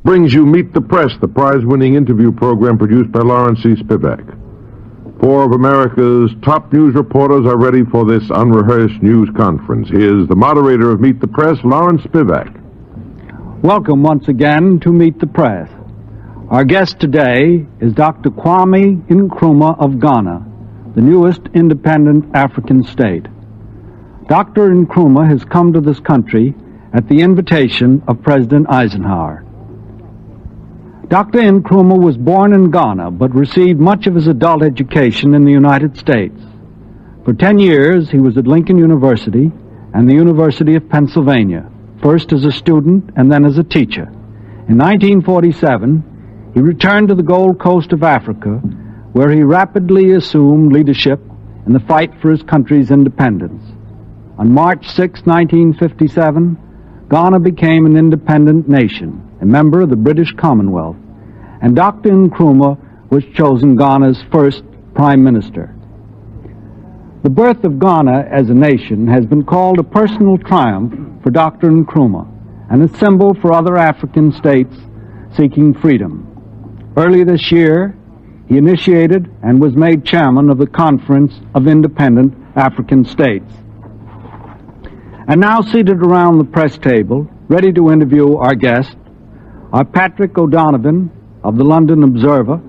brings you Meet the Press, the prize-winning interview program produced by Lawrence C. Spivak. Four of America's top news reporters are ready for this unrehearsed news conference. Here's the moderator of Meet the Press, Lawrence Spivak. Welcome once again to Meet the Press. Our guest today is Dr. Kwame Nkrumah of Ghana, the newest independent African state. Dr. Nkrumah has come to this country at the invitation of President Eisenhower. Dr. Nkrumah was born in Ghana, but received much of his adult education in the United States. For 10 years, he was at Lincoln University and the University of Pennsylvania, first as a student and then as a teacher. In 1947, he returned to the Gold Coast of Africa, where he rapidly assumed leadership in the fight for his country's independence. On March 6, 1957, Ghana became an independent nation, a member of the British Commonwealth, and Dr. Nkrumah was chosen Ghana's first Prime Minister. The birth of Ghana as a nation has been called a personal triumph for Dr. Nkrumah and a symbol for other African states seeking freedom. Early this year, he initiated and was made chairman of the Conference of Independent African States. And now seated around the press table, ready to interview our guest, are Patrick O'Donovan of the London Observer,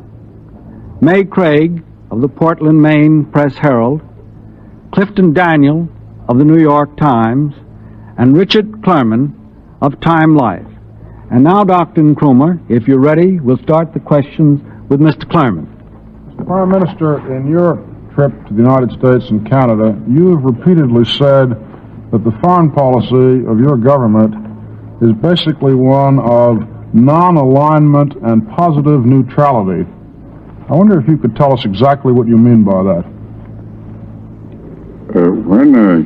May Craig of the Portland, Maine Press Herald, Clifton Daniel of the New York Times, and Richard Clerman of Time Life. And now, Dr. Nkrumah, if you're ready, we'll start the questions with Mr. Clerman. Mr. Prime Minister, in your trip to the United States and Canada, you have repeatedly said that the foreign policy of your government is basically one of non-alignment and positive neutrality. I wonder if you could tell us exactly what you mean by that. When I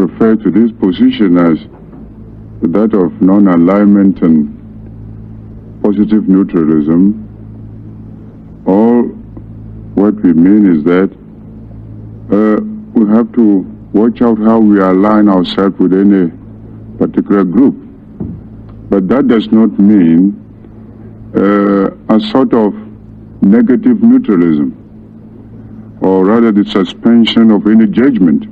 refer to this position as that of non-alignment and positive neutralism, all what we mean is that we have to watch out how we align ourselves with any particular group. But that does not mean a sort of negative neutralism, or rather the suspension of any judgment.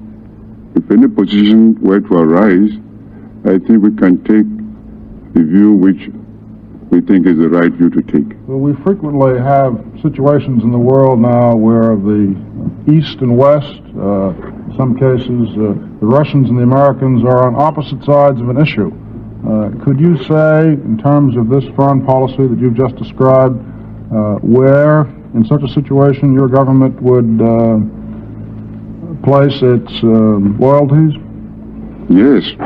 If any position were to arise, I think we can take the view which we think is the right view to take. Well, we frequently have situations in the world now where the East and West, in some cases, the Russians and the Americans are on opposite sides of an issue. Could you say, in terms of this foreign policy that you've just described, where, in such a situation, your government would place its loyalties? Yes,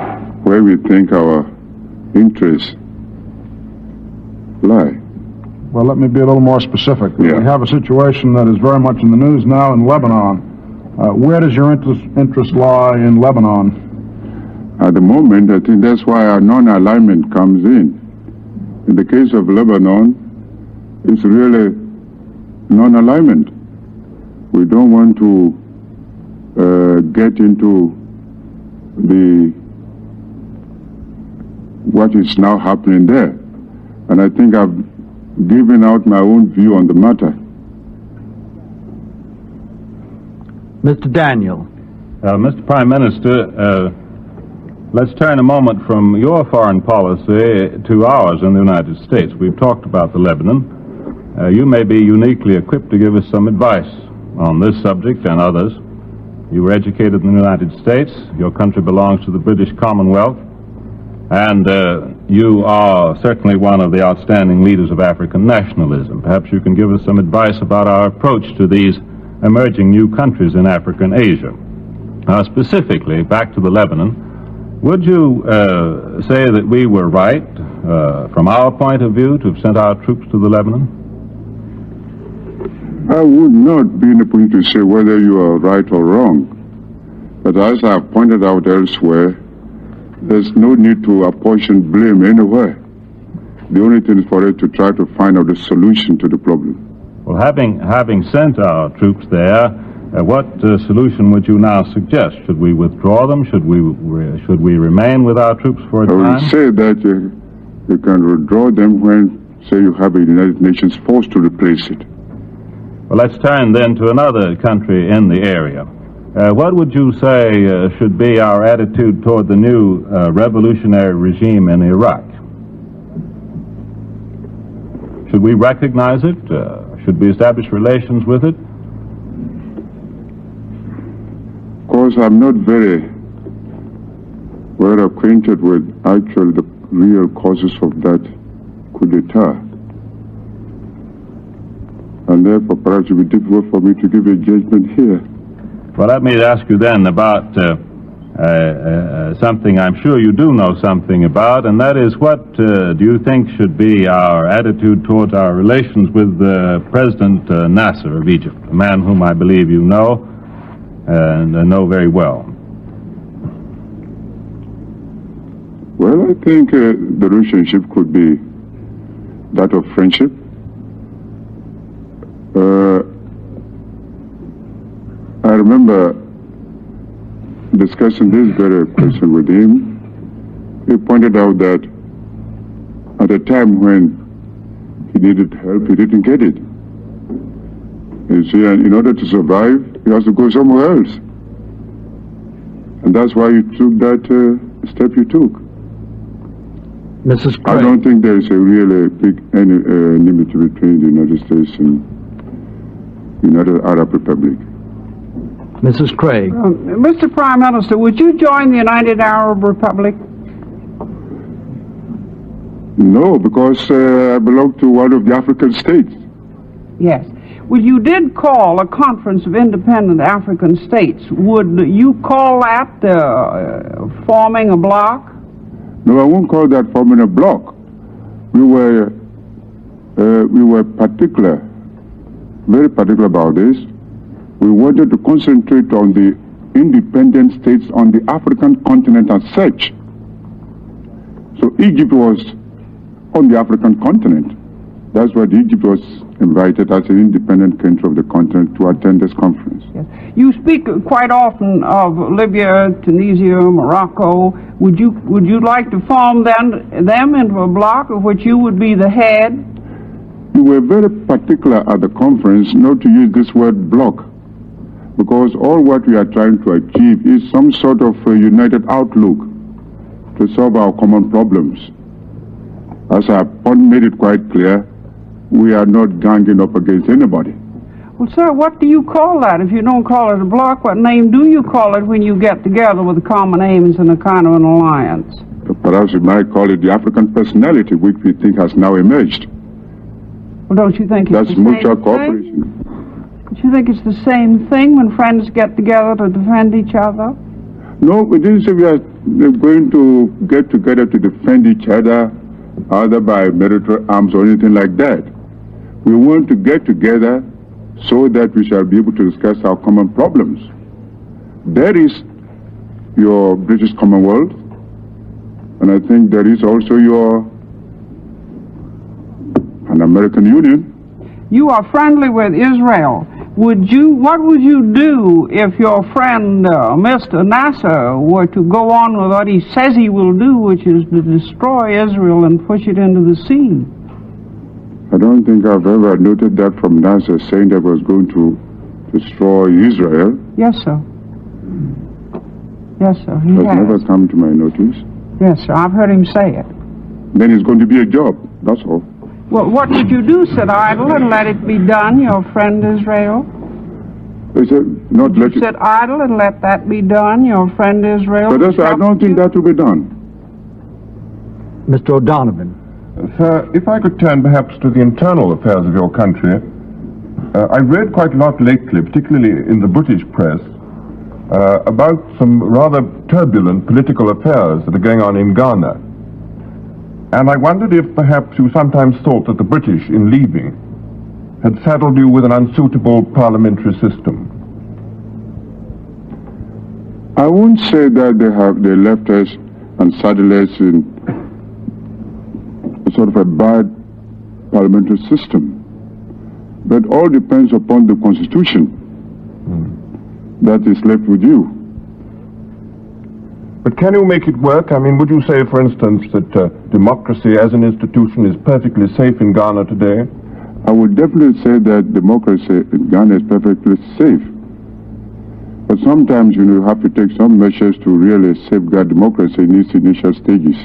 where we think our interests lie. Well, let me be a little more specific. Yeah. We have a situation that is very much in the news now in Lebanon. Where does your interest lie in Lebanon? At the moment, I think that's why our non-alignment comes in. In the case of Lebanon, it's really non-alignment. We don't want to get into what is now happening there. And I think I've given out my own view on the matter. Mr. Daniel. Mr. Prime Minister, let's turn a moment from your foreign policy to ours in the United States. We've talked about the Lebanon. You may be uniquely equipped to give us some advice on this subject and others. You were educated in the United States. Your country belongs to the British Commonwealth. And you are certainly one of the outstanding leaders of African nationalism. Perhaps you can give us some advice about our approach to these emerging new countries in Africa and Asia. Specifically, back to the Lebanon, would you say that we were right, from our point of view, to have sent our troops to the Lebanon? I would not be in a position to say whether you are right or wrong. But as I have pointed out elsewhere, there's no need to apportion blame anywhere. The only thing is for us to try to find out the solution to the problem. Well, having sent our troops there, what solution would you now suggest? Should we withdraw them? Should we remain with our troops for a time? I would say that You can withdraw them when, say, you have a United Nations force to replace it. Well, let's turn then to another country in the area. What would you say should be our attitude toward the new revolutionary regime in Iraq? Should we recognize it? Should we establish relations with it? Of course, I'm not very well acquainted with actually the real causes of that coup d'etat. And therefore, perhaps it would be difficult for me to give a judgment here. Well, let me ask you then about something I'm sure you do know something about, and that is what do you think should be our attitude towards our relations with President Nasser of Egypt, a man whom I believe you know and know very well? Well, I think the relationship could be that of friendship. I remember discussing this very question with him. He pointed out that at a time when he needed help, he didn't get it. You see, and in order to survive, he has to go somewhere else. And that's why you took that step you took. Mrs. I Craig. don't think there is a really big enmity between the United States and the United Arab Republic. Mrs. Craig. Mr. Prime Minister, would you join the United Arab Republic? No, because I belong to one of the African states. Yes. Well, you did call a conference of independent African states. Would you call that forming a bloc? No, I won't call that forming a bloc. We were particular, very particular about this. We wanted to concentrate on the independent states on the African continent as such. So Egypt was on the African continent. That's why Egypt was invited as an independent country of the continent to attend this conference. Yes. You speak quite often of Libya, Tunisia, Morocco. Would you like to form them into a bloc of which you would be the head? We were very particular at the conference not to use this word bloc, because all what we are trying to achieve is some sort of a united outlook to solve our common problems. As I made it quite clear, we are not ganging up against anybody. Well, sir, what do you call that? If you don't call it a bloc, what name do you call it when you get together with common aims and a kind of an alliance? Perhaps we might call it the African personality, which we think has now emerged. Well, don't you think it's That's the same mutual thing? cooperation. Don't you think it's the same thing when friends get together to defend each other? No, we didn't say we are going to get together to defend each other, either by military arms or anything like that. We want to get together so that we shall be able to discuss our common problems. There is your British Commonwealth, and I think there is also an American Union. You are friendly with Israel. What would you do if your friend, Mr. Nasser, were to go on with what he says he will do, which is to destroy Israel and push it into the sea? I don't think I've ever noted that from Nasser saying that was going to destroy Israel. Yes, sir. Yes, sir, he That's has. never come to my notice. Yes, sir, I've heard him say it. Then it's going to be a job, that's all. Well, what would you do? Sit idle and let it be done, your friend Israel? They said, not let Sit it... idle and let that be done, your friend Israel? But that's why I don't think that will be done. Mr. O'Donovan. Sir, if I could turn perhaps to the internal affairs of your country. I've read quite a lot lately, particularly in the British press, about some rather turbulent political affairs that are going on in Ghana. And I wondered if perhaps you sometimes thought that the British, in leaving, had saddled you with an unsuitable parliamentary system. I won't say that they left us and saddled us in a sort of a bad parliamentary system. But all depends upon the constitution that is left with you. But can you make it work? I mean, would you say, for instance, that democracy as an institution is perfectly safe in Ghana today? I would definitely say that democracy in Ghana is perfectly safe. But sometimes you have to take some measures to really safeguard democracy in its initial stages.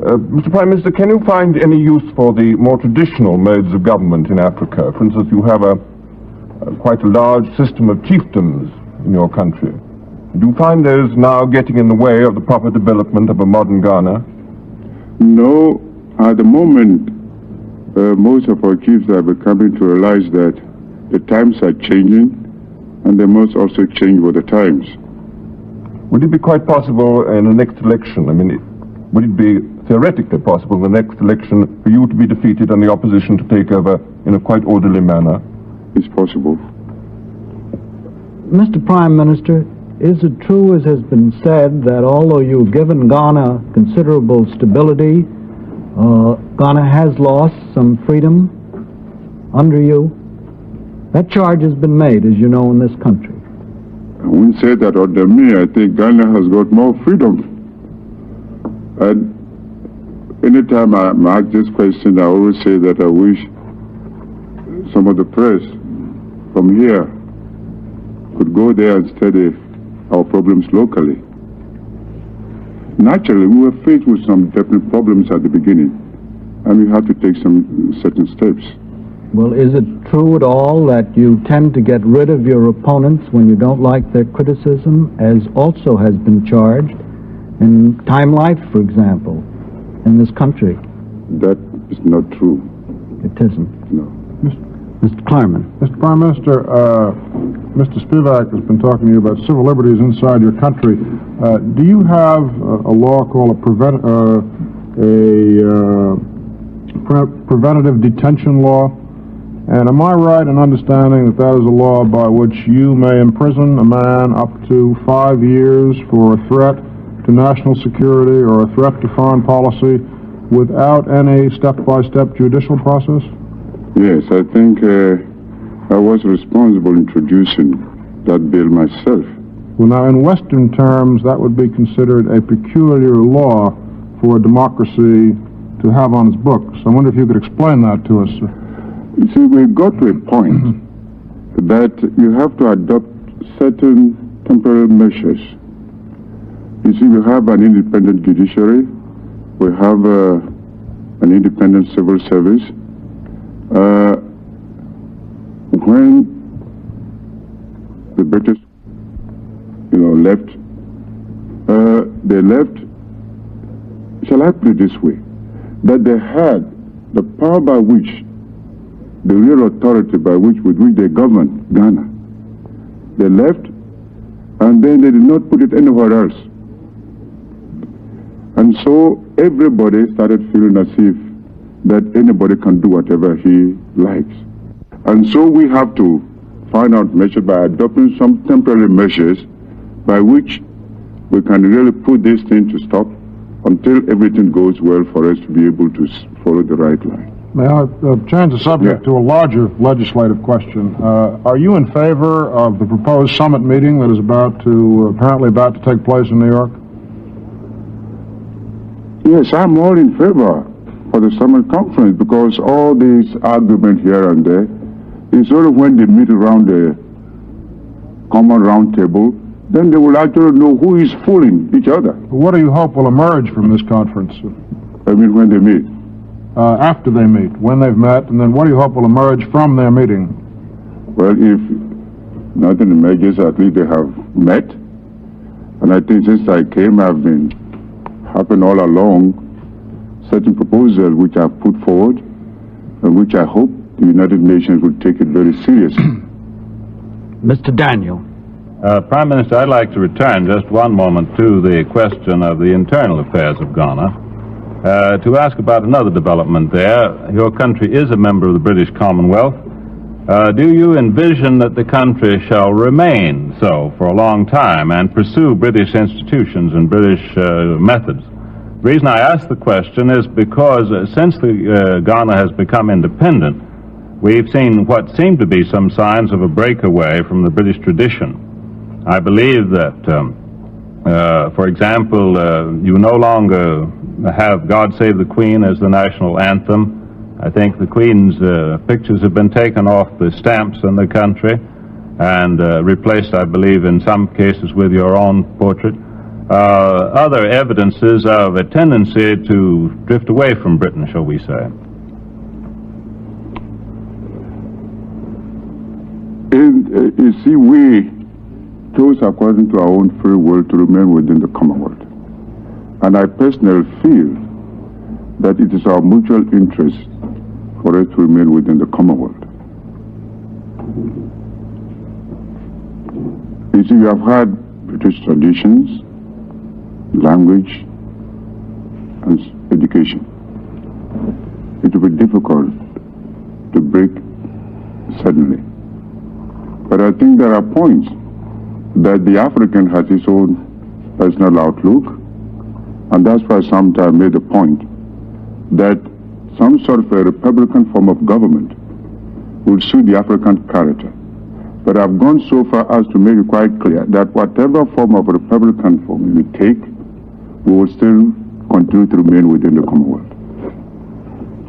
Mr. Prime Minister, can you find any use for the more traditional modes of government in Africa? For instance, you have quite a large system of chiefdoms in your country. Do you find those now getting in the way of the proper development of a modern Ghana? No, at the moment, most of our chiefs are becoming to realize that the times are changing, and they must also change with the times. Would it be quite possible in the next election, would it be theoretically possible in the next election for you to be defeated and the opposition to take over in a quite orderly manner? It's possible. Mr. Prime Minister, is it true, as has been said, that although you've given Ghana considerable stability, Ghana has lost some freedom under you? That charge has been made, as you know, in this country. I wouldn't say that under me. I think Ghana has got more freedom. And anytime I'm asked this question, I always say that I wish some of the press from here could go there and study our problems locally. Naturally, we were faced with some definite problems at the beginning, and we had to take some certain steps. Well, is it true at all that you tend to get rid of your opponents when you don't like their criticism, as also has been charged in Time Life, for example, in this country? That is not true. It isn't? No. Mr. Klarman. Mr. Prime Minister, Mr. Spivak has been talking to you about civil liberties inside your country. Do you have a law called a preventative detention law? And am I right in understanding that that is a law by which you may imprison a man up to 5 years for a threat to national security or a threat to foreign policy without any step-by-step judicial process? Yes, I think I was responsible in introducing that bill myself. Well, now, in Western terms, that would be considered a peculiar law for a democracy to have on its books. I wonder if you could explain that to us, sir. You see, we got to a point that you have to adopt certain temporary measures. You see, we have an independent judiciary, we have an independent civil service. When the British, left, they left, shall I put it this way, that they had the power by which, the real authority by which with which they governed Ghana. They left, and then they did not put it anywhere else. And so everybody started feeling as if that anybody can do whatever he likes. And so we have to find out measures by adopting some temporary measures by which we can really put this thing to stop until everything goes well for us to be able to follow the right line. May I change the subject to a larger legislative question? Are you in favor of the proposed summit meeting that is apparently about to take place in New York? Yes, I'm all in favor for the summit conference, because all these arguments here and there is only when they meet around the common round table, then they will actually know who is fooling each other. What do you hope will emerge from this conference? I mean, when they meet. After they meet, when they've met, and then what do you hope will emerge from their meeting? Well, if nothing emerges, at least they have met. And I think since I came, I've been happening all along certain proposals which I've put forward, and which I hope the United Nations will take it very seriously. Mr. Daniel. Prime Minister, I'd like to return just one moment to the question of the internal affairs of Ghana. To ask about another development there. Your country is a member of the British Commonwealth. Do you envision that the country shall remain so for a long time and pursue British institutions and British methods? The reason I ask the question is because since Ghana has become independent, we've seen what seem to be some signs of a breakaway from the British tradition. I believe that For example, you no longer have God Save the Queen as the national anthem. I think the Queen's pictures have been taken off the stamps in the country and replaced, I believe, in some cases with your own portrait. Other evidences of a tendency to drift away from Britain, shall we say. You see, we chose, according to our own free will, to remain within the Commonwealth. And I personally feel that it is our mutual interest for us to remain within the Commonwealth. You see, you have had British traditions, language, and education. It will be difficult to break suddenly. But I think there are points that the African has his own personal outlook, and that's why sometimes I made the point that some sort of a republican form of government will suit the African character. But I've gone so far as to make it quite clear that whatever form of republican form we take, we will still continue to remain within the Commonwealth.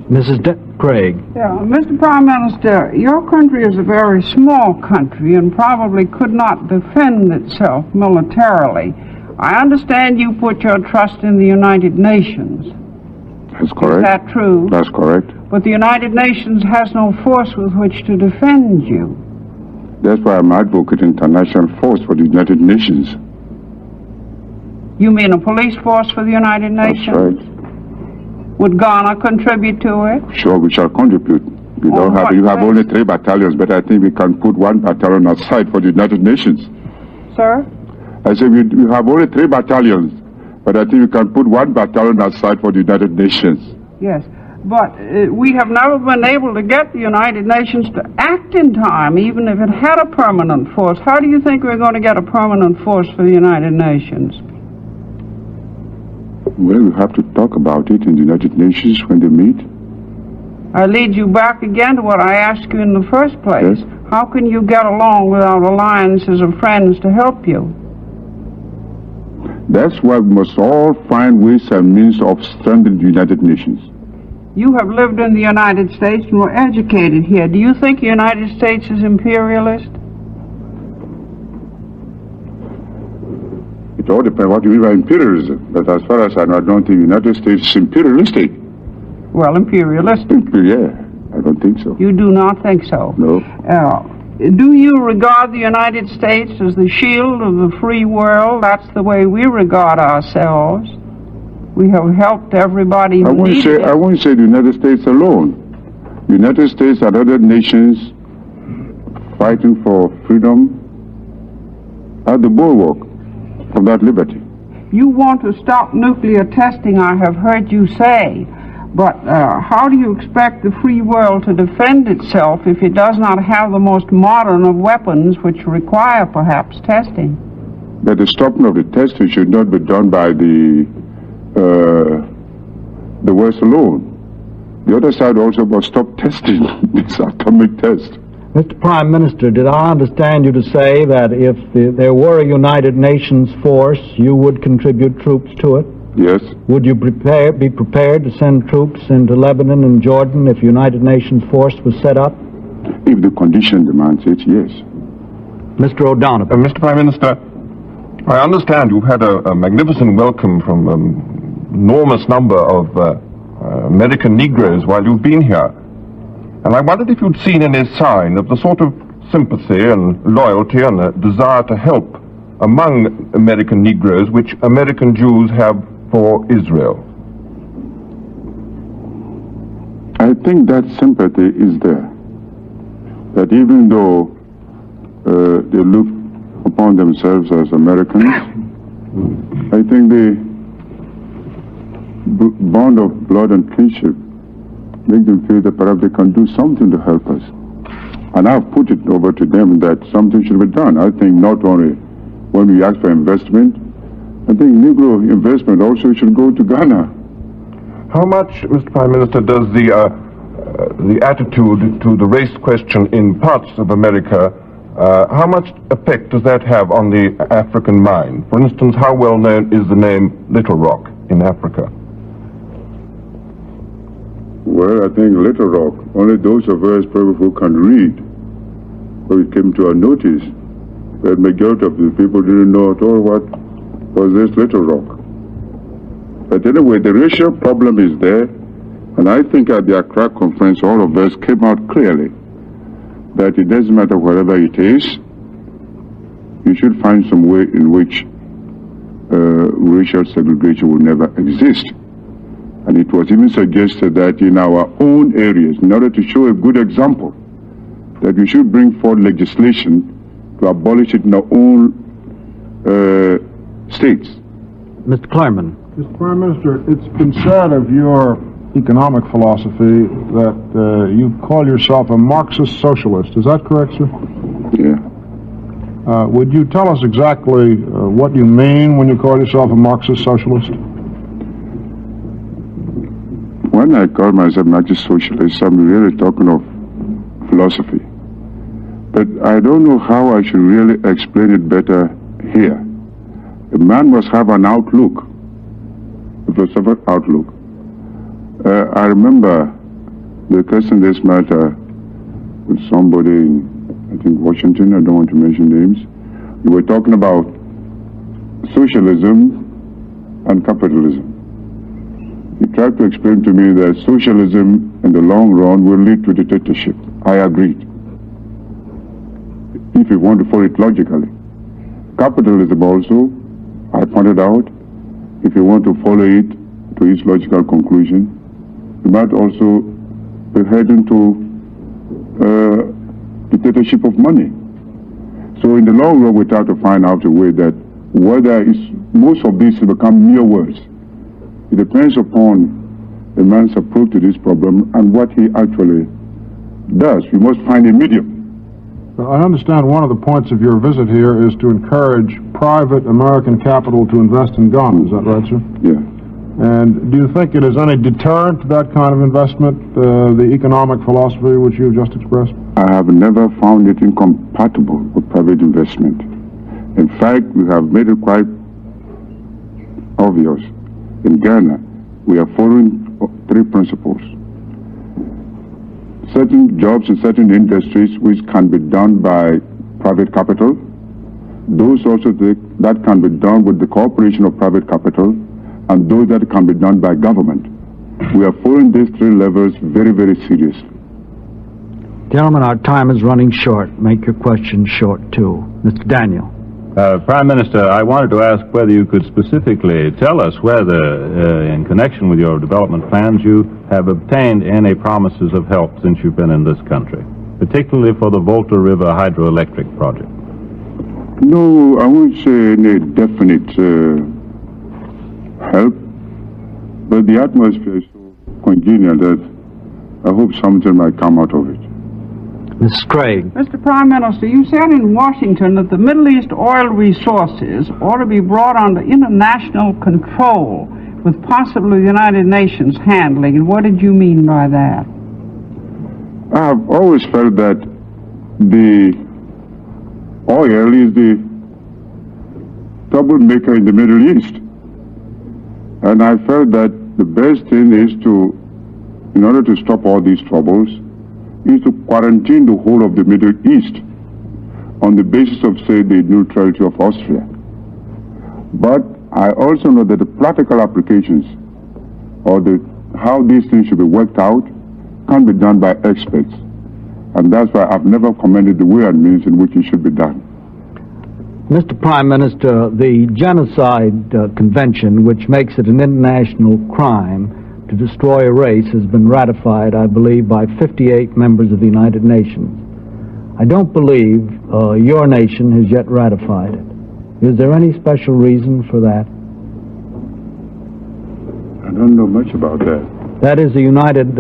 Mrs. Craig. Yeah, Mr. Prime Minister, your country is a very small country and probably could not defend itself militarily. I understand you put your trust in the United Nations. That's correct. Is that true? That's correct. But the United Nations has no force with which to defend you. That's why I'm advocating international force for the United Nations. You mean a police force for the United Nations? That's right. Would Ghana contribute to it? Sure, we shall contribute. You have only 3 battalions, but I think we can put 1 battalion aside for the United Nations. Sir? I said we have only 3 battalions, but I think we can put 1 battalion aside for the United Nations. Yes, but we have never been able to get the United Nations to act in time, even if it had a permanent force. How do you think we're going to get a permanent force for the United Nations? Well, we have to talk about it in the United Nations when they meet. I lead you back again to what I asked you in the first place. Yes? How can you get along without alliances of friends to help you? That's why we must all find ways and means of strengthening the United Nations. You have lived in the United States and were educated here. Do you think the United States is imperialist? It all depends what you mean by imperialism. But as far as I know, I don't think the United States is imperialistic. Well, imperialistic. Yeah, I don't think so. You do not think so? No. Do you regard the United States as the shield of the free world? That's the way we regard ourselves. We have helped everybody who needs it. I won't say the United States alone. The United States and other nations fighting for freedom are the bulwark of that liberty. You want to stop nuclear testing, I have heard you say. But how do you expect the free world to defend itself if it does not have the most modern of weapons, which require perhaps testing? That the stopping of the testing should not be done by the West alone. The other side also must stop testing this atomic test. Mr. Prime Minister, did I understand you to say that if there were a United Nations force, you would contribute troops to it? Yes. Would you be prepared to send troops into Lebanon and Jordan if a United Nations force was set up? If the condition demands it, yes. Mr. O'Donovan. Mr. Prime Minister, I understand you've had a magnificent welcome from an enormous number of American Negroes while you've been here. And I wondered if you'd seen any sign of the sort of sympathy and loyalty and a desire to help among American Negroes which American Jews have for Israel. I think that sympathy is there. That even though they look upon themselves as Americans, I think the bond of blood and kinship make them feel that perhaps they can do something to help us. And I've put it over to them that something should be done. I think not only when we ask for investment, I think Negro investment also should go to Ghana. How much, Mr. Prime Minister, does the attitude to the race question in parts of America how much effect does that have on the African mind? For instance, how well known is the name Little Rock in Africa? Well, I think Little Rock, only those of us probably who can read, who came to our notice, but majority of the people didn't know at all what was this Little Rock. But anyway, the racial problem is there, and I think at the Accra conference all of us came out clearly that it doesn't matter whatever it is, you should find some way in which racial segregation will never exist. And it was even suggested that in our own areas, in order to show a good example, that we should bring forward legislation to abolish it in our own states. Mr. Klerman. Mr. Prime Minister, it's been said of your economic philosophy that you call yourself a Marxist socialist. Is that correct, sir? Yeah. Would you tell us exactly what you mean when you call yourself a Marxist socialist? When I call myself Marxist socialist, I'm really talking of philosophy. But I don't know how I should really explain it better here. A man must have an outlook, a philosophical outlook. I remember discussing this matter with somebody in, I think, Washington. I don't want to mention names. We were talking about socialism and capitalism. He tried to explain to me that socialism in the long run will lead to dictatorship. I agreed, if you want to follow it logically. Capitalism also, I pointed out, if you want to follow it to its logical conclusion, you might also be heading to dictatorship of money. So in the long run, we try to find out a way that whether most of these become mere words. It depends upon a man's approach to this problem and what he actually does. We must find a medium. I understand one of the points of your visit here is to encourage private American capital to invest in Ghana. Is that right, sir? Yeah. And do you think it is any deterrent to that kind of investment, the economic philosophy which you've just expressed? I have never found it incompatible with private investment. In fact, we have made it quite obvious. In Ghana, we are following three principles. Certain jobs in certain industries which can be done by private capital, those also that can be done with the cooperation of private capital, and those that can be done by government. We are following these three levels very, very seriously. Gentlemen, our time is running short. Make your questions short, too. Mr. Daniel. Prime Minister, I wanted to ask whether you could specifically tell us whether, in connection with your development plans, you have obtained any promises of help since you've been in this country, particularly for the Volta River hydroelectric project. No, I won't say any definite help, but the atmosphere is so congenial that I hope something might come out of it. Mrs. Craig. Mr. Prime Minister, you said in Washington that the Middle East oil resources ought to be brought under international control, with possibly the United Nations handling. And what did you mean by that? I've always felt that the oil is the troublemaker in the Middle East. And I felt that the best thing is to, in order to stop all these troubles, is to quarantine the whole of the Middle East on the basis of, say, the neutrality of Austria. But I also know that the practical applications or how these things should be worked out can be done by experts. And that's why I've never commended the way and means in which it should be done. Mr. Prime Minister, the Genocide Convention, which makes it an international crime to destroy a race, has been ratified, I believe, by 58 members of the United Nations. I don't believe your nation has yet ratified it. Is there any special reason for that? I don't know much about that. That is a United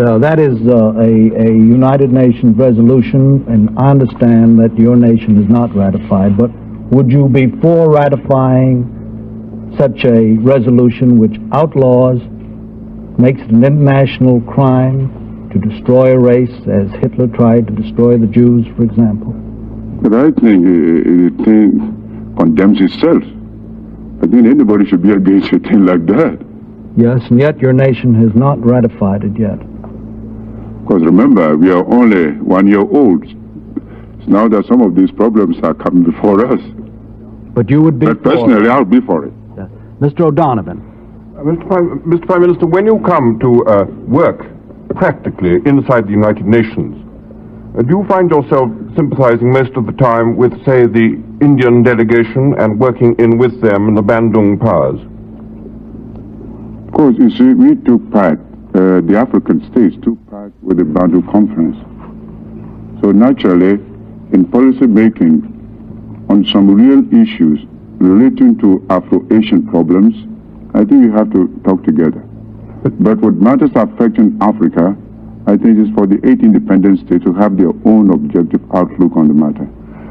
Nations resolution, and I understand that your nation is not ratified, but would you be for ratifying such a resolution which outlaws, makes it an international crime to destroy a race, as Hitler tried to destroy the Jews, for example? But I think the thing condemns itself. I think anybody should be against a thing like that. Yes, and yet your nation has not ratified it yet. Because remember, we are only 1 year old. It's now that some of these problems are coming before us. But you would be But personally, I'll be for it. Mr. O'Donovan. Mr. Prime Minister, when you come to work practically inside the United Nations, do you find yourself sympathizing most of the time with, say, the Indian delegation and working in with them in the Bandung powers? Of course, you see, we took part, the African states took part with the Bandung Conference. So naturally, in policy making on some real issues relating to Afro-Asian problems, I think we have to talk together. But what matters affecting Africa, I think, is for the 8 independent states to have their own objective outlook on the matter.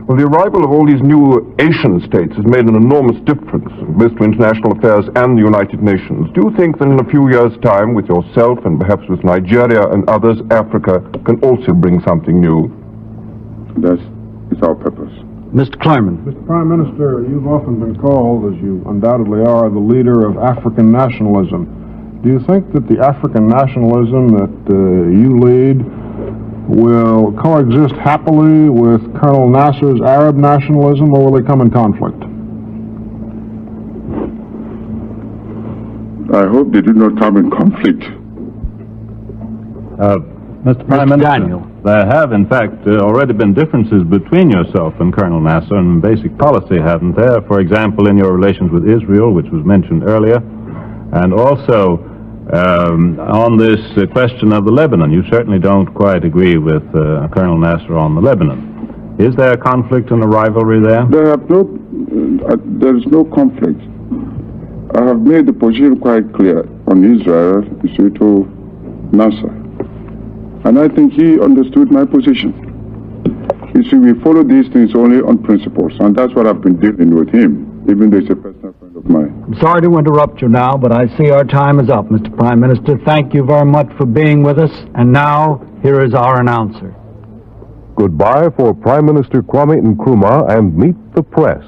Well, the arrival of all these new Asian states has made an enormous difference, both to international affairs and the United Nations. Do you think that in a few years' time, with yourself and perhaps with Nigeria and others, Africa can also bring something new? That is our purpose. Mr. Klerman. Mr. Prime Minister, you've often been called, as you undoubtedly are, the leader of African nationalism. Do you think that the African nationalism that you lead will coexist happily with Colonel Nasser's Arab nationalism, or will they come in conflict? I hope they do not come in conflict. Mr. Prime Mr. Minister, Daniel. there have, in fact, already been differences between yourself and Colonel Nasser in basic policy, haven't there? For example, in your relations with Israel, which was mentioned earlier, and also on this question of the Lebanon. You certainly don't quite agree with Colonel Nasser on the Lebanon. Is there a conflict and a rivalry there? There is no conflict. I have made the position quite clear on Israel, to Nasser. And I think he understood my position. You see, we follow these things only on principles, and that's what I've been dealing with him, even though he's a personal friend of mine. I'm sorry to interrupt you now, but I see our time is up, Mr. Prime Minister. Thank you very much for being with us. And now, here is our announcer. Goodbye for Prime Minister Kwame Nkrumah and Meet the Press.